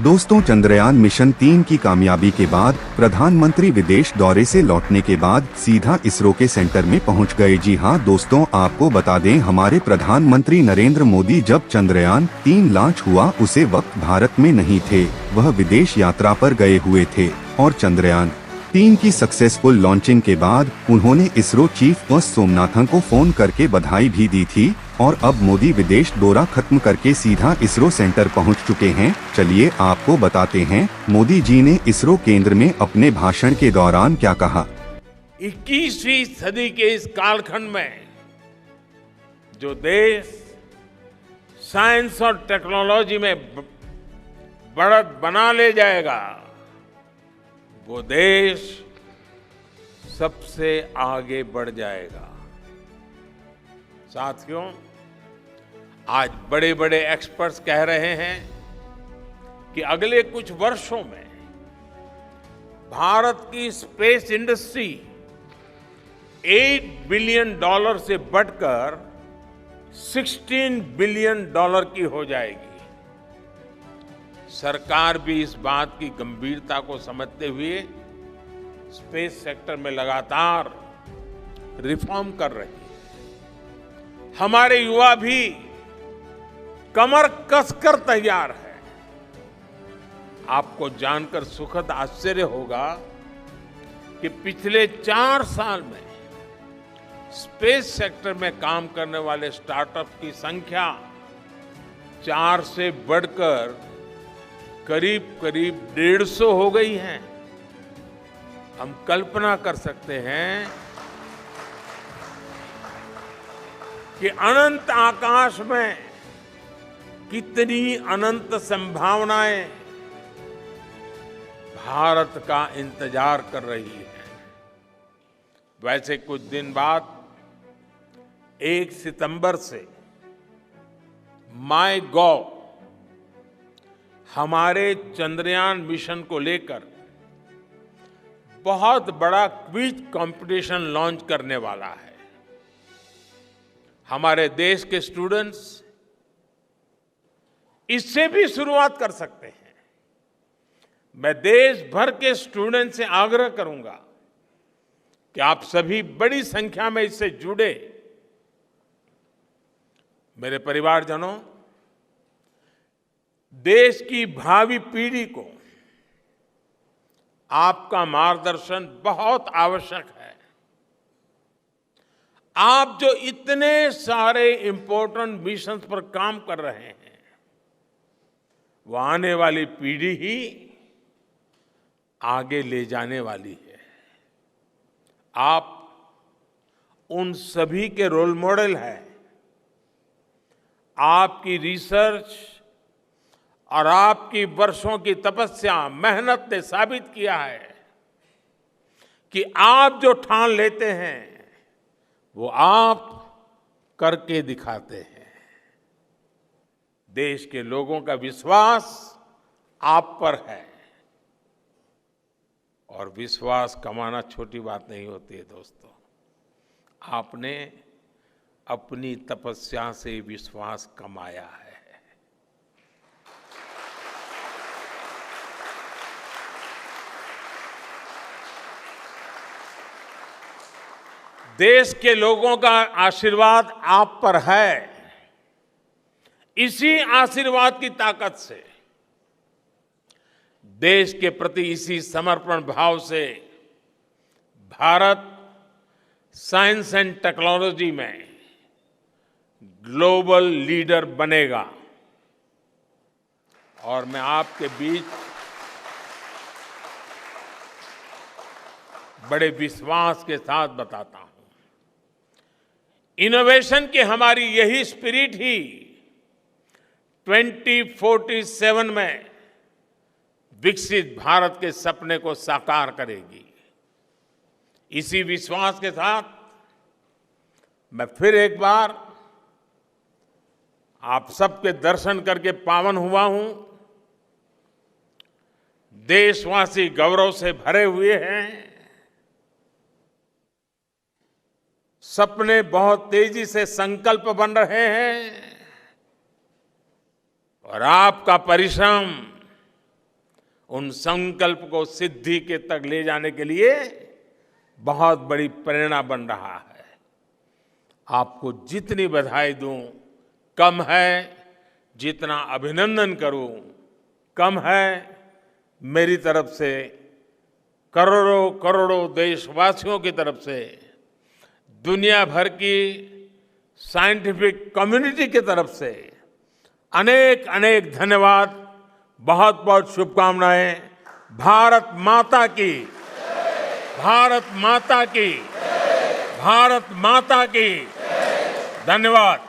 दोस्तों, चंद्रयान मिशन 3 की कामयाबी के बाद प्रधानमंत्री विदेश दौरे से लौटने के बाद सीधा इसरो के सेंटर में पहुंच गए। जी हां दोस्तों, आपको बता दें, हमारे प्रधानमंत्री नरेंद्र मोदी जब चंद्रयान 3 लॉन्च हुआ उसे वक्त भारत में नहीं थे, वह विदेश यात्रा पर गए हुए थे और चंद्रयान 3 की सक्सेसफुल लॉन्चिंग के बाद उन्होंने इसरो चीफ एस सोमनाथन को फोन करके बधाई भी दी थी और अब मोदी विदेश दौरा खत्म करके सीधा इसरो सेंटर पहुंच चुके हैं। चलिए आपको बताते हैं मोदी जी ने इसरो केंद्र में अपने भाषण के दौरान क्या कहा। 21वीं सदी के इस कालखंड में जो देश साइंस और टेक्नोलॉजी में बढ़त बना ले जाएगा, वो देश सबसे आगे बढ़ जाएगा। साथियों, आज बड़े बड़े एक्सपर्ट्स कह रहे हैं कि अगले कुछ वर्षों में भारत की स्पेस इंडस्ट्री $8 बिलियन से बढ़कर $16 बिलियन की हो जाएगी। सरकार भी इस बात की गंभीरता को समझते हुए स्पेस सेक्टर में लगातार रिफॉर्म कर रही है। हमारे युवा भी कमर कसकर तैयार है। आपको जानकर सुखद आश्चर्य होगा कि पिछले 4 साल में स्पेस सेक्टर में काम करने वाले स्टार्टअप की संख्या 4 से बढ़कर करीब 150 हो गई है। हम कल्पना कर सकते हैं कि अनंत आकाश में कितनी अनंत संभावनाएं भारत का इंतजार कर रही है। वैसे कुछ दिन बाद 1 सितंबर से MyGov हमारे चंद्रयान मिशन को लेकर बहुत बड़ा क्विज कंपटीशन लॉन्च करने वाला है। हमारे देश के स्टूडेंट्स इससे भी शुरुआत कर सकते हैं। मैं देश भर के स्टूडेंट से आग्रह करूंगा कि आप सभी बड़ी संख्या में इससे जुड़े। मेरे परिवारजनों, देश की भावी पीढ़ी को आपका मार्गदर्शन बहुत आवश्यक है। आप जो इतने सारे इंपॉर्टेंट मिशंस पर काम कर रहे हैं, वो आने वाली पीढ़ी ही आगे ले जाने वाली है। आप उन सभी के रोल मॉडल हैं। आपकी रिसर्च और आपकी वर्षों की तपस्या, मेहनत ने साबित किया है कि आप जो ठान लेते हैं वो आप करके दिखाते हैं। देश के लोगों का विश्वास आप पर है और विश्वास कमाना छोटी बात नहीं होती है दोस्तों। आपने अपनी तपस्या से विश्वास कमाया है। देश के लोगों का आशीर्वाद आप पर है। इसी आशीर्वाद की ताकत से, देश के प्रति इसी समर्पण भाव से भारत साइंस एंड टेक्नोलॉजी में ग्लोबल लीडर बनेगा। और मैं आपके बीच बड़े विश्वास के साथ बताता हूं, इनोवेशन की हमारी यही स्पिरिट ही 2047 में विकसित भारत के सपने को साकार करेगी। इसी विश्वास के साथ मैं फिर एक बार आप सबके दर्शन करके पावन हुआ हूं। देशवासी गौरव से भरे हुए हैं। सपने बहुत तेजी से संकल्प बन रहे हैं और आपका परिश्रम उन संकल्प को सिद्धि के तक ले जाने के लिए बहुत बड़ी प्रेरणा बन रहा है। आपको जितनी बधाई दूं कम है, जितना अभिनंदन करूं कम है। मेरी तरफ से करोड़ों करोड़ों देशवासियों की तरफ से, दुनिया भर की साइंटिफिक कम्युनिटी की तरफ से अनेक अनेक धन्यवाद, बहुत बहुत शुभकामनाएं। भारत माता की, भारत माता की, भारत माता की। धन्यवाद।